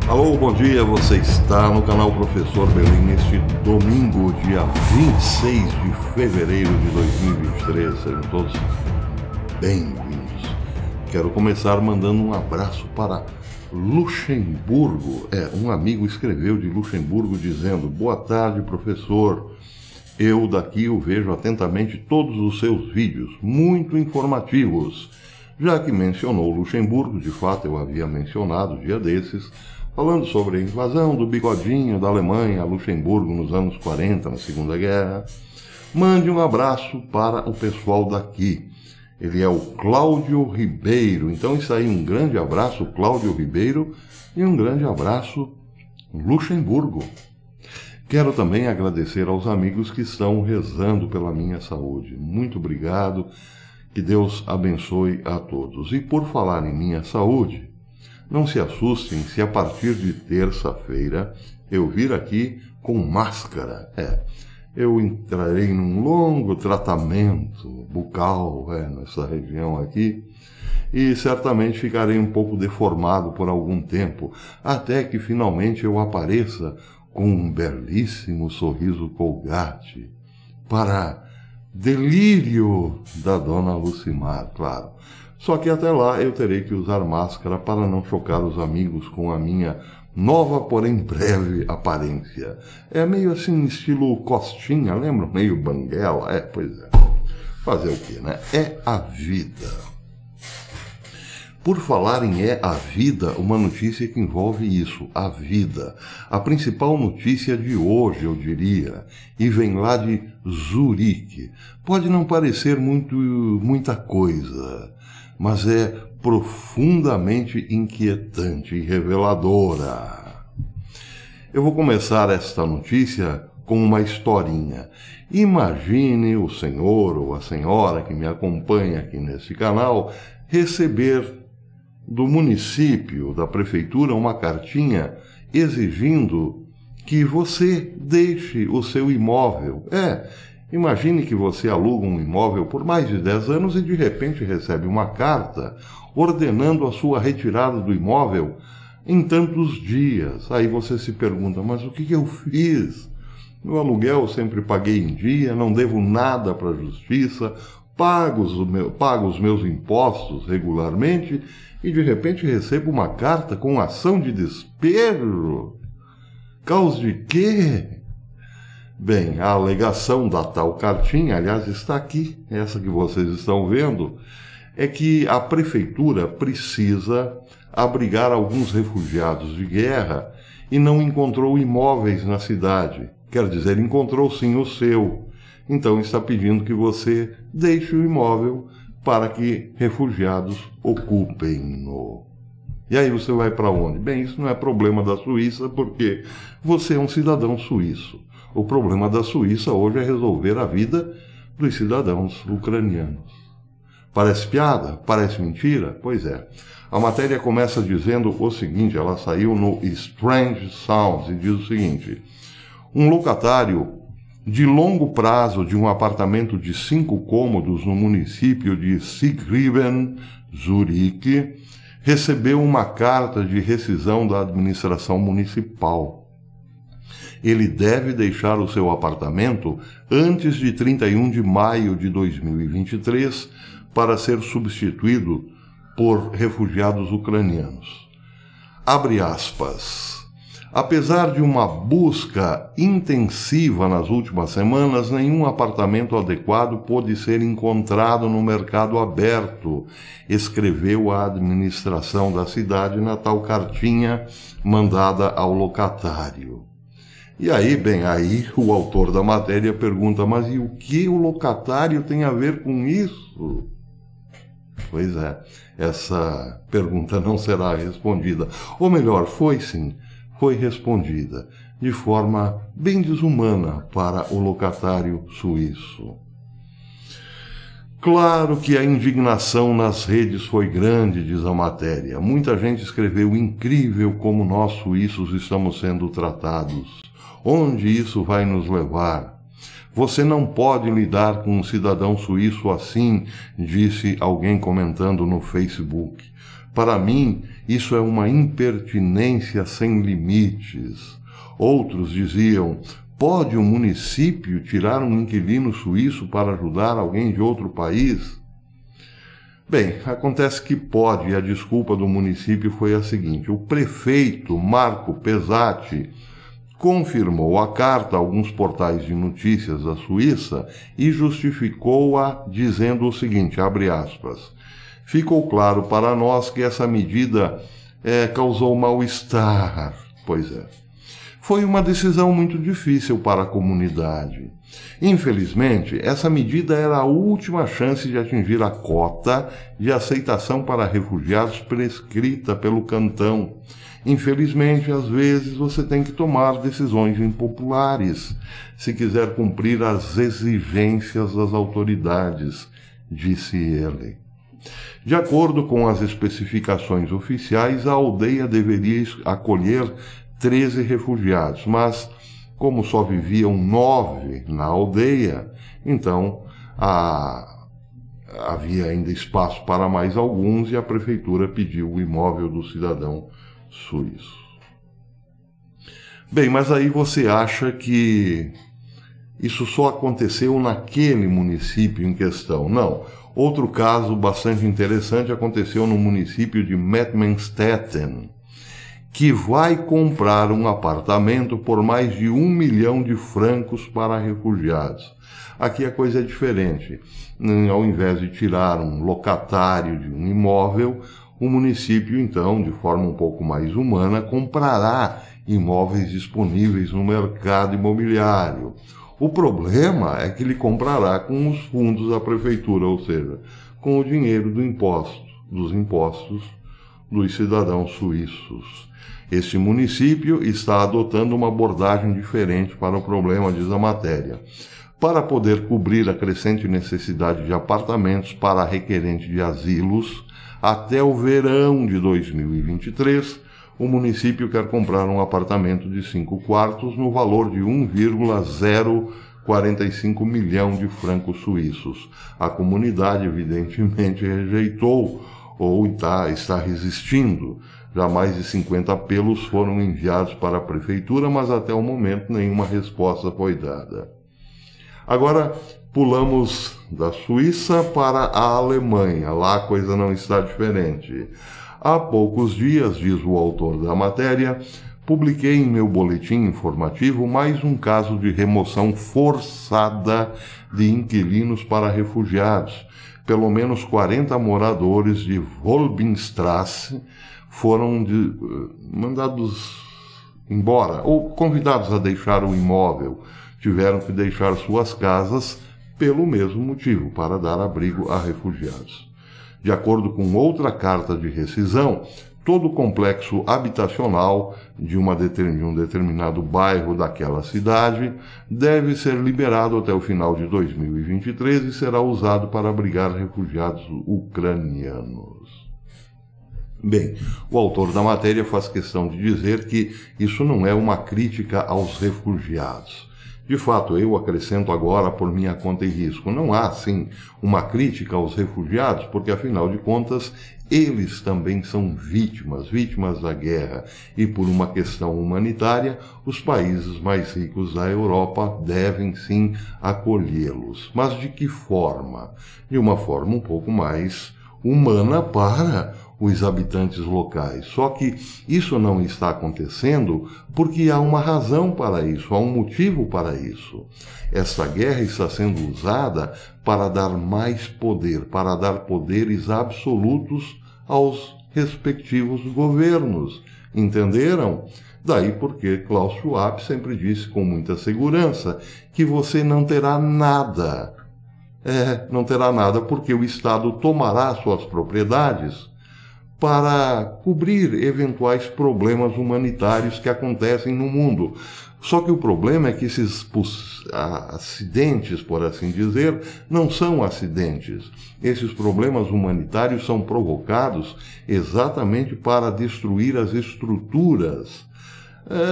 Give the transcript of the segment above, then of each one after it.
Alô, bom dia, você está no canal Professor Belém neste domingo, dia 26 de fevereiro de 2023. Sejam todos bem-vindos. Quero começar mandando um abraço para Luxemburgo. Um amigo escreveu de Luxemburgo dizendo: boa tarde, professor. Eu daqui o vejo atentamente todos os seus vídeos, muito informativos. Já que mencionou Luxemburgo, de fato eu havia mencionado dia desses, falando sobre a invasão do bigodinho da Alemanha a Luxemburgo nos anos 40, na Segunda Guerra. Mande um abraço para o pessoal daqui. Ele é o Cláudio Ribeiro. Então isso aí, um grande abraço, Cláudio Ribeiro, e um grande abraço, Luxemburgo. Quero também agradecer aos amigos que estão rezando pela minha saúde. Muito obrigado, que Deus abençoe a todos. E por falar em minha saúde, não se assustem se a partir de terça-feira eu vir aqui com máscara. Eu entrarei num longo tratamento bucal nessa região aqui e certamente ficarei um pouco deformado por algum tempo, até que finalmente eu apareça com um belíssimo sorriso Colgate, para delírio da dona Lucimar, claro. Só que até lá eu terei que usar máscara para não chocar os amigos com a minha nova, porém breve aparência. É meio assim, estilo Costinha, lembra? Meio Banguela? Pois é. Fazer o quê, né? É a vida. Por falar em a vida, uma notícia que envolve isso, a vida. A principal notícia de hoje, eu diria, e vem lá de Zurique. Pode não parecer muita coisa, mas é profundamente inquietante e reveladora. Eu vou começar esta notícia com uma historinha. Imagine o senhor ou a senhora que me acompanha aqui nesse canal receber do município, da prefeitura, uma cartinha exigindo que você deixe o seu imóvel. Imagine que você aluga um imóvel por mais de 10 anos e de repente recebe uma carta ordenando a sua retirada do imóvel em tantos dias. Aí você se pergunta, mas o que eu fiz? No aluguel eu sempre paguei em dia, não devo nada para a justiça, pago os meus impostos regularmente e de repente recebo uma carta com ação de despejo. Causa de quê? Bem, a alegação da tal cartinha, aliás, está aqui, essa que vocês estão vendo, é que a prefeitura precisa abrigar alguns refugiados de guerra e não encontrou imóveis na cidade. Quer dizer, encontrou sim o seu. Então está pedindo que você deixe o imóvel para que refugiados ocupem-no. E aí você vai para onde? Bem, isso não é problema da Suíça, porque você é um cidadão suíço. O problema da Suíça hoje é resolver a vida dos cidadãos ucranianos. Parece piada? Parece mentira? Pois é. A matéria começa dizendo o seguinte, ela saiu no Strange Sounds e diz o seguinte: um locatário de longo prazo de um apartamento de 5 cômodos no município de Sigriben, Zurique, recebeu uma carta de rescisão da administração municipal. Ele deve deixar o seu apartamento antes de 31 de maio de 2023 para ser substituído por refugiados ucranianos. Abre aspas. Apesar de uma busca intensiva nas últimas semanas, nenhum apartamento adequado pôde ser encontrado no mercado aberto, escreveu a administração da cidade na tal cartinha mandada ao locatário. E aí, aí o autor da matéria pergunta, mas e o que o locatário tem a ver com isso? Pois é, essa pergunta não será respondida. Ou melhor, foi sim. Foi respondida de forma bem desumana para o locatário suíço. Claro que a indignação nas redes foi grande, diz a matéria. Muita gente escreveu: incrível como nós suíços estamos sendo tratados. Onde isso vai nos levar? Você não pode lidar com um cidadão suíço assim, disse alguém comentando no Facebook. Para mim, isso é uma impertinência sem limites. Outros diziam: pode um município tirar um inquilino suíço para ajudar alguém de outro país? Bem, acontece que pode, e a desculpa do município foi a seguinte: o prefeito Marco Pezzati confirmou a carta a alguns portais de notícias da Suíça e justificou-a dizendo o seguinte, abre aspas, ficou claro para nós que essa medida causou mal-estar. Pois é. Foi uma decisão muito difícil para a comunidade. Infelizmente, essa medida era a última chance de atingir a cota de aceitação para refugiados prescrita pelo cantão. Infelizmente, às vezes, você tem que tomar decisões impopulares se quiser cumprir as exigências das autoridades, disse ele. De acordo com as especificações oficiais, a aldeia deveria acolher 13 refugiados, mas como só viviam 9 na aldeia, então havia ainda espaço para mais alguns e a prefeitura pediu o imóvel do cidadão suíço. Bem, mas aí você acha que isso só aconteceu naquele município em questão? Não. Outro caso bastante interessante aconteceu no município de Mettmanstetten, que vai comprar um apartamento por mais de 1 milhão de francos para refugiados. Aqui a coisa é diferente. Ao invés de tirar um locatário de um imóvel, o município, então, de forma um pouco mais humana, comprará imóveis disponíveis no mercado imobiliário. O problema é que ele comprará com os fundos da prefeitura, ou seja, com o dinheiro dos impostos dos cidadãos suíços. Este município está adotando uma abordagem diferente para o problema, diz a matéria. Para poder cobrir a crescente necessidade de apartamentos para requerente de asilos, até o verão de 2023, o município quer comprar um apartamento de 5 quartos no valor de 1,045 milhão de francos suíços. A comunidade, evidentemente, rejeitou ou está resistindo. Já mais de 50 apelos foram enviados para a prefeitura, mas até o momento nenhuma resposta foi dada. Agora, pulamos da Suíça para a Alemanha. Lá a coisa não está diferente. Há poucos dias, diz o autor da matéria, publiquei em meu boletim informativo mais um caso de remoção forçada de inquilinos para refugiados. Pelo menos 40 moradores de Wolbenstrasse foram mandados embora ou convidados a deixar o imóvel. Tiveram que deixar suas casas pelo mesmo motivo, para dar abrigo a refugiados. De acordo com outra carta de rescisão, todo o complexo habitacional de um determinado bairro daquela cidade deve ser liberado até o final de 2023 e será usado para abrigar refugiados ucranianos. Bem, o autor da matéria faz questão de dizer que isso não é uma crítica aos refugiados. De fato, eu acrescento agora por minha conta e risco. Não há, sim, uma crítica aos refugiados, porque, afinal de contas, eles também são vítimas da guerra. E, por uma questão humanitária, os países mais ricos da Europa devem, sim, acolhê-los. Mas de que forma? De uma forma um pouco mais humana para os habitantes locais. Só que isso não está acontecendo porque há uma razão para isso, há um motivo para isso. Esta guerra está sendo usada para dar mais poder, para dar poderes absolutos aos respectivos governos. Entenderam? Daí porque Klaus Schwab sempre disse com muita segurança que você não terá nada. Não terá nada porque o Estado tomará suas propriedades para cobrir eventuais problemas humanitários que acontecem no mundo. Só que o problema é que esses acidentes, por assim dizer, não são acidentes. Esses problemas humanitários são provocados exatamente para destruir as estruturas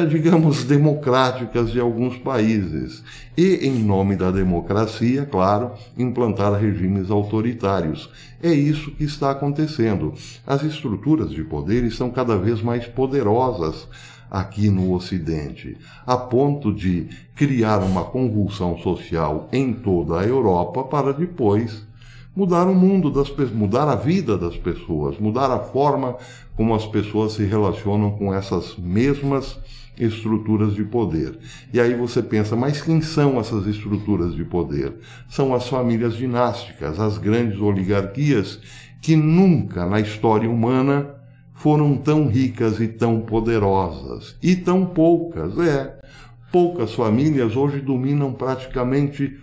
digamos, democráticas de alguns países. E, em nome da democracia, claro, implantar regimes autoritários. É isso que está acontecendo. As estruturas de poder estão cada vez mais poderosas aqui no Ocidente, a ponto de criar uma convulsão social em toda a Europa para depois mudar o mundo das pessoas, mudar a vida das pessoas, mudar a forma como as pessoas se relacionam com essas mesmas estruturas de poder. E aí você pensa, mas quem são essas estruturas de poder? São as famílias dinásticas, as grandes oligarquias que nunca na história humana foram tão ricas e tão poderosas. E tão poucas, poucas famílias hoje dominam praticamente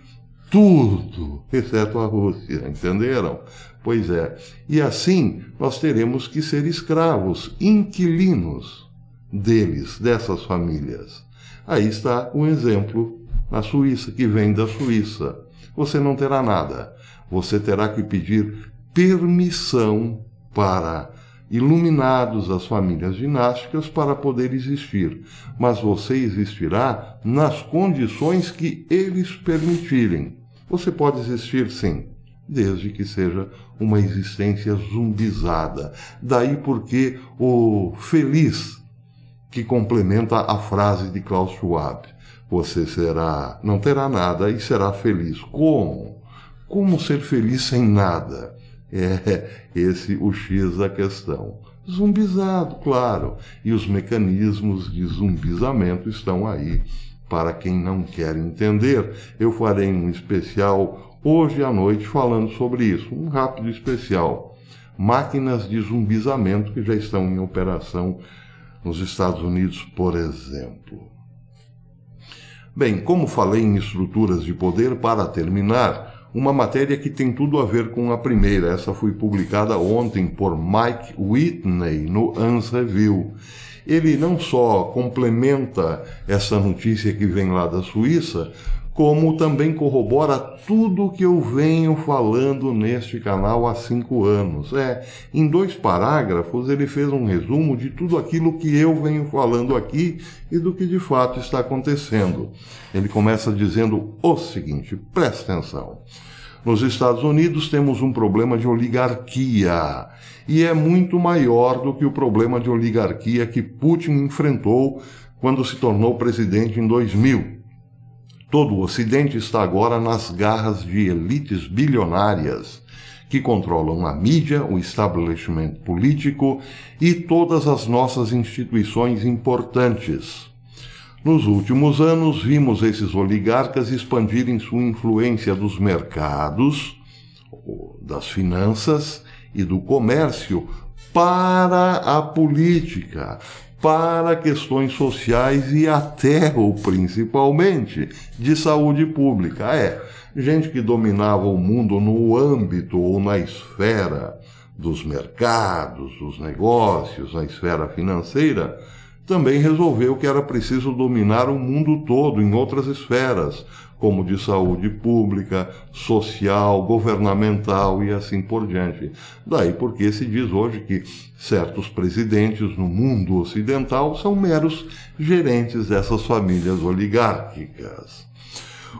tudo, exceto a Rússia, entenderam? Pois é. E assim nós teremos que ser escravos, inquilinos deles, dessas famílias. Aí está um exemplo na Suíça, que vem da Suíça. Você não terá nada. Você terá que pedir permissão para iluminados, as famílias dinásticas, para poder existir. Mas você existirá nas condições que eles permitirem. Você pode existir, sim, desde que seja uma existência zumbizada. Daí porque o feliz que complementa a frase de Klaus Schwab. Você não terá nada e será feliz. Como? Como ser feliz sem nada? É esse o X da questão. Zumbizado, claro. E os mecanismos de zumbizamento estão aí para quem não quer entender. Eu farei um especial hoje à noite falando sobre isso. Um rápido especial. Máquinas de zumbizamento que já estão em operação nos Estados Unidos, por exemplo. Bem, como falei em estruturas de poder, para terminar, uma matéria que tem tudo a ver com a primeira. Essa foi publicada ontem por Mike Whitney no Ans Review. Ele não só complementa essa notícia que vem lá da Suíça, como também corrobora tudo o que eu venho falando neste canal há 5 anos. Em 2 parágrafos ele fez um resumo de tudo aquilo que eu venho falando aqui e do que de fato está acontecendo. Ele começa dizendo o seguinte, presta atenção. Nos Estados Unidos temos um problema de oligarquia, e é muito maior do que o problema de oligarquia que Putin enfrentou quando se tornou presidente em 2000. Todo o Ocidente está agora nas garras de elites bilionárias que controlam a mídia, o establishment político e todas as nossas instituições importantes. Nos últimos anos, vimos esses oligarcas expandirem sua influência dos mercados, das finanças e do comércio para a política, para questões sociais e até, ou principalmente, de saúde pública. Gente que dominava o mundo no âmbito ou na esfera dos mercados, dos negócios, na esfera financeira, também resolveu que era preciso dominar o mundo todo em outras esferas, como de saúde pública, social, governamental e assim por diante. Daí porque se diz hoje que certos presidentes no mundo ocidental são meros gerentes dessas famílias oligárquicas.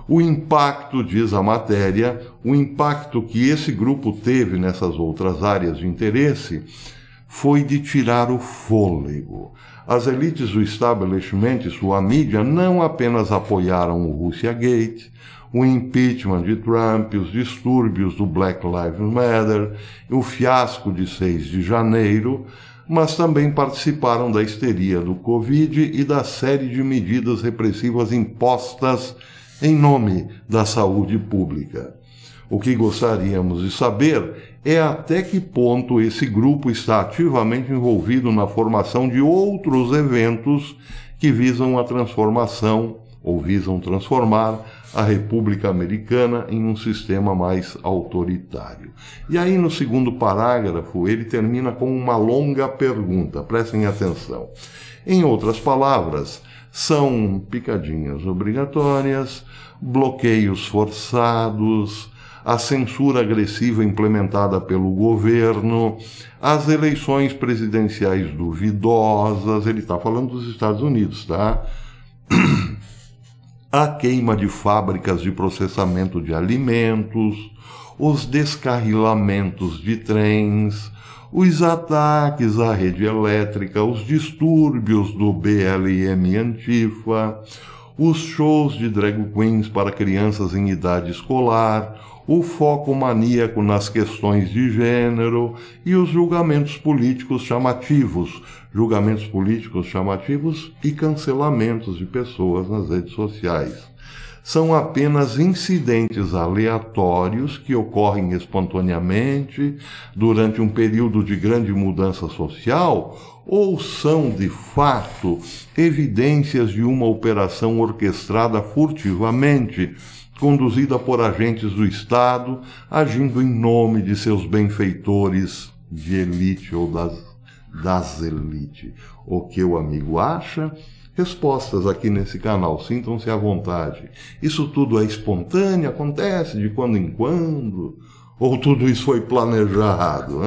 O impacto, diz a matéria, o impacto que esse grupo teve nessas outras áreas de interesse foi de tirar o fôlego. As elites do establishment e sua mídia não apenas apoiaram o Russiagate, o impeachment de Trump, os distúrbios do Black Lives Matter, o fiasco de 6 de janeiro, mas também participaram da histeria do Covid e da série de medidas repressivas impostas em nome da saúde pública. O que gostaríamos de saber é até que ponto esse grupo está ativamente envolvido na formação de outros eventos que visam a transformação ou visam transformar a República Americana em um sistema mais autoritário. E aí, no segundo parágrafo, ele termina com uma longa pergunta. Prestem atenção. Em outras palavras, são picadinhas obrigatórias, bloqueios forçados, a censura agressiva implementada pelo governo, as eleições presidenciais duvidosas, ele está falando dos Estados Unidos, tá? A queima de fábricas de processamento de alimentos, os descarrilamentos de trens, os ataques à rede elétrica, os distúrbios do BLM Antifa, os shows de drag queens para crianças em idade escolar, o foco maníaco nas questões de gênero e os julgamentos políticos chamativos e cancelamentos de pessoas nas redes sociais. São apenas incidentes aleatórios que ocorrem espontaneamente durante um período de grande mudança social ou são, de fato, evidências de uma operação orquestrada furtivamente, conduzida por agentes do Estado, agindo em nome de seus benfeitores de elite ou das elites? O que o amigo acha? Respostas aqui nesse canal, sintam-se à vontade. Isso tudo é espontâneo, acontece de quando em quando? Ou tudo isso foi planejado?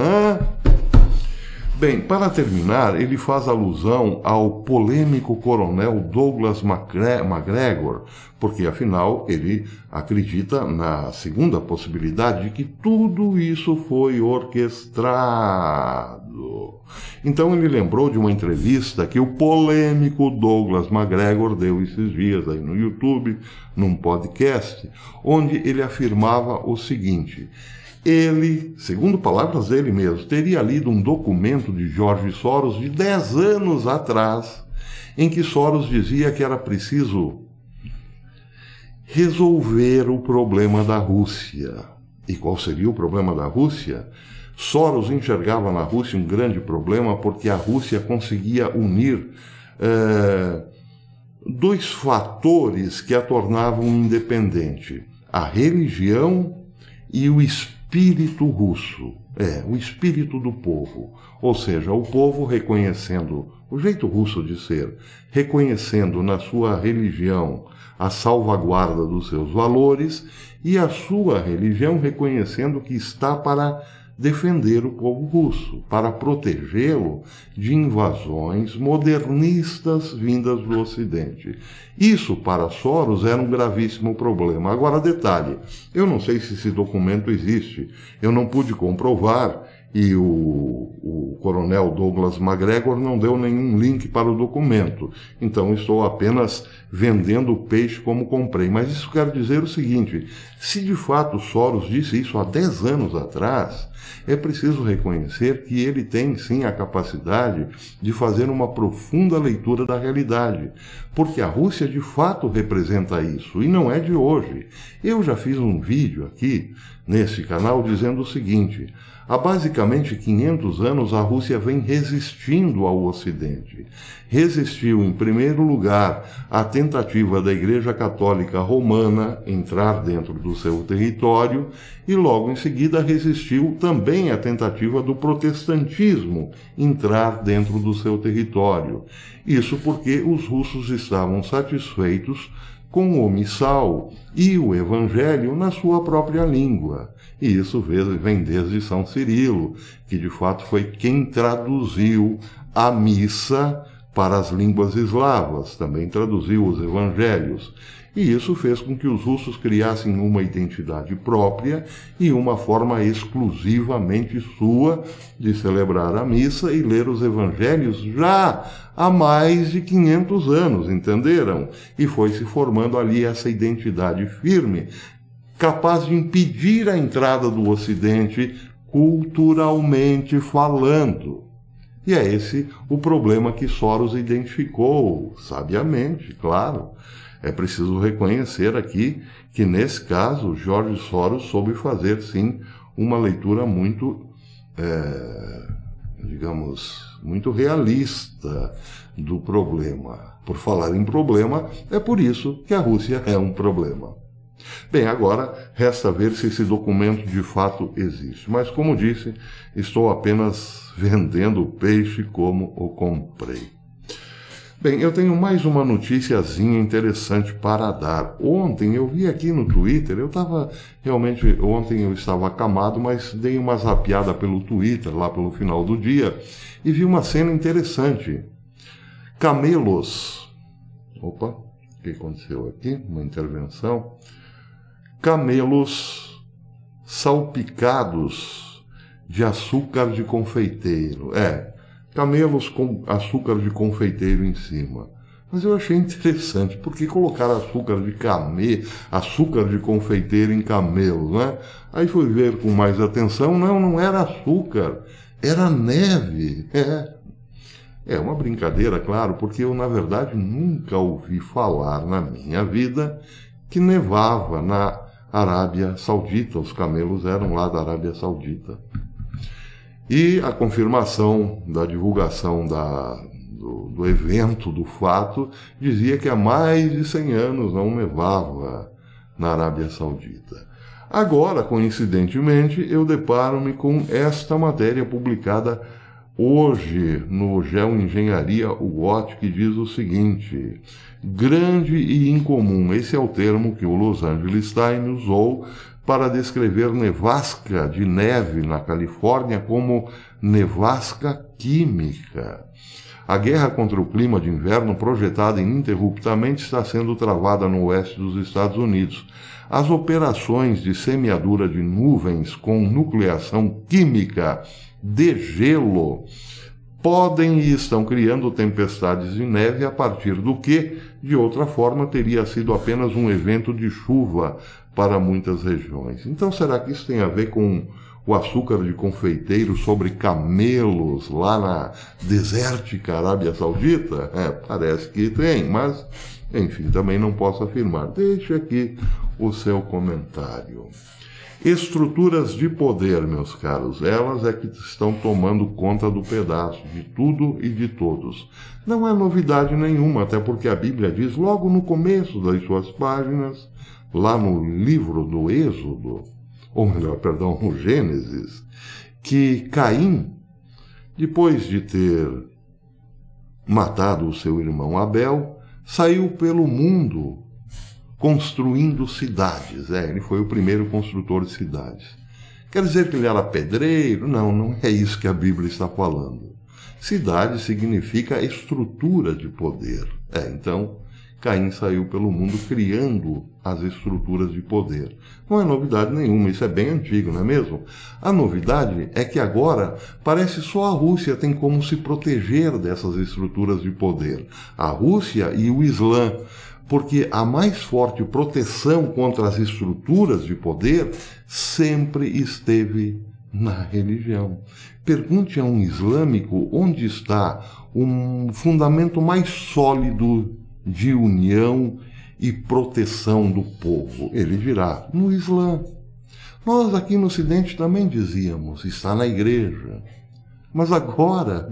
Bem, para terminar, ele faz alusão ao polêmico coronel Douglas MacGregor, porque afinal ele acredita na segunda possibilidade de que tudo isso foi orquestrado. Então ele lembrou de uma entrevista que o polêmico Douglas MacGregor deu esses dias aí no YouTube, num podcast, onde ele afirmava o seguinte: ele, segundo palavras dele mesmo, teria lido um documento de George Soros de 10 anos atrás, em que Soros dizia que era preciso resolver o problema da Rússia. E qual seria o problema da Rússia? Soros enxergava na Rússia um grande problema porque a Rússia conseguia unir dois fatores que a tornavam independente: a religião e o espírito russo, o espírito do povo, ou seja, o povo reconhecendo o jeito russo de ser, reconhecendo na sua religião a salvaguarda dos seus valores e a sua religião reconhecendo que está para defender o povo russo, para protegê-lo de invasões modernistas vindas do Ocidente. Isso, para Soros, era um gravíssimo problema. Agora, detalhe, eu não sei se esse documento existe, eu não pude comprovar, e o coronel Douglas MacGregor não deu nenhum link para o documento. Então estou apenas vendendo o peixe como comprei. Mas isso quer dizer o seguinte: se de fato Soros disse isso há 10 anos atrás, é preciso reconhecer que ele tem sim a capacidade de fazer uma profunda leitura da realidade, porque a Rússia de fato representa isso, e não é de hoje. Eu já fiz um vídeo aqui nesse canal dizendo o seguinte: há basicamente 500 anos a Rússia vem resistindo ao Ocidente. Resistiu, em primeiro lugar, à tentativa da Igreja Católica Romana entrar dentro do seu território e logo em seguida resistiu também à tentativa do protestantismo entrar dentro do seu território. Isso porque os russos estavam satisfeitos com o missal e o evangelho na sua própria língua. E isso vem desde São Cirilo, que de fato foi quem traduziu a missa para as línguas eslavas, também traduziu os evangelhos. E isso fez com que os russos criassem uma identidade própria e uma forma exclusivamente sua de celebrar a missa e ler os evangelhos já há mais de 500 anos, entenderam? E foi se formando ali essa identidade firme, capaz de impedir a entrada do Ocidente culturalmente falando. E é esse o problema que Soros identificou, sabiamente, claro. É preciso reconhecer aqui que, nesse caso, George Soros soube fazer, sim, uma leitura muito, muito realista do problema. Por falar em problema, é por isso que a Rússia é um problema. Bem, agora resta ver se esse documento de fato existe. Mas, como disse, estou apenas vendendo o peixe como o comprei. Bem, eu tenho mais uma noticiazinha interessante para dar. Ontem eu vi aqui no Twitter, ontem eu estava acamado, mas dei uma zapeada pelo Twitter, lá pelo final do dia, e vi uma cena interessante. Camelos. Opa, o que aconteceu aqui? Uma intervenção. Camelos salpicados de açúcar de confeiteiro. Camelos com açúcar de confeiteiro em cima. Mas eu achei interessante, porque colocar açúcar de confeiteiro em camelos, né? Aí fui ver com mais atenção, não era açúcar, era neve. É uma brincadeira, claro, porque eu, na verdade, nunca ouvi falar na minha vida que nevava na Arábia Saudita. Os camelos eram lá da Arábia Saudita. E a confirmação da divulgação do evento, do fato, dizia que há mais de 100 anos não nevava na Arábia Saudita. Agora, coincidentemente, eu deparo-me com esta matéria publicada hoje no Geoengenharia UOT, que diz o seguinte: grande e incomum. Esse é o termo que o Los Angeles Times usou para descrever nevasca de neve na Califórnia como nevasca química. A guerra contra o clima de inverno, projetada ininterruptamente, está sendo travada no oeste dos Estados Unidos. As operações de semeadura de nuvens com nucleação química de gelo podem e estão criando tempestades de neve a partir do que, de outra forma, teria sido apenas um evento de chuva para muitas regiões. Então, será que isso tem a ver com o açúcar de confeiteiro sobre camelos lá na desértica Arábia Saudita? Parece que tem, mas, enfim, também não posso afirmar. Deixe aqui o seu comentário. Estruturas de poder, meus caros, elas é que estão tomando conta do pedaço, de tudo e de todos. Não é novidade nenhuma, até porque a Bíblia diz logo no começo das suas páginas, lá no livro do Êxodo, ou melhor, perdão, no Gênesis, que Caim, depois de ter matado o seu irmão Abel, saiu pelo mundo construindo cidades. Ele foi o primeiro construtor de cidades. Quer dizer que ele era pedreiro? Não é isso que a Bíblia está falando. Cidade significa estrutura de poder. Então, Caim saiu pelo mundo criando as estruturas de poder. Não é novidade nenhuma, isso é bem antigo, não é mesmo? A novidade é que agora parece só a Rússia tem como se proteger dessas estruturas de poder. A Rússia e o Islã, porque a mais forte proteção contra as estruturas de poder sempre esteve na religião. Pergunte a um islâmico onde está um fundamento mais sólido de união e proteção do povo. Ele dirá, no Islã. Nós aqui no Ocidente também dizíamos, está na igreja. Mas agora,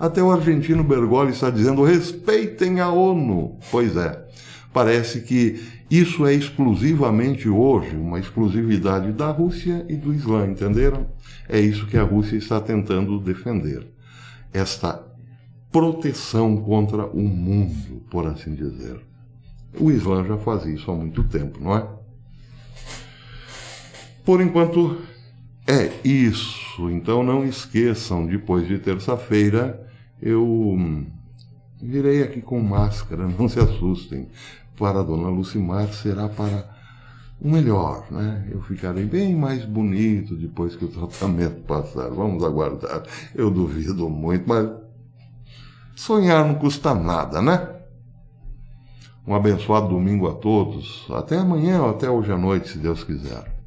até o argentino Bergoglio está dizendo, respeitem a ONU. Pois é, parece que isso é exclusivamente hoje, uma exclusividade da Rússia e do Islã, entenderam? É isso que a Rússia está tentando defender. Esta proteção contra o mundo, por assim dizer. O Islã já faz isso há muito tempo, não é? Por enquanto, é isso. Então não esqueçam, depois de terça-feira, eu virei aqui com máscara, não se assustem. Para a dona Lucimar será para o melhor, né? Eu ficarei bem mais bonito depois que o tratamento passar. Vamos aguardar. Eu duvido muito, mas sonhar não custa nada, né? Um abençoado domingo a todos. Até amanhã ou até hoje à noite, se Deus quiser.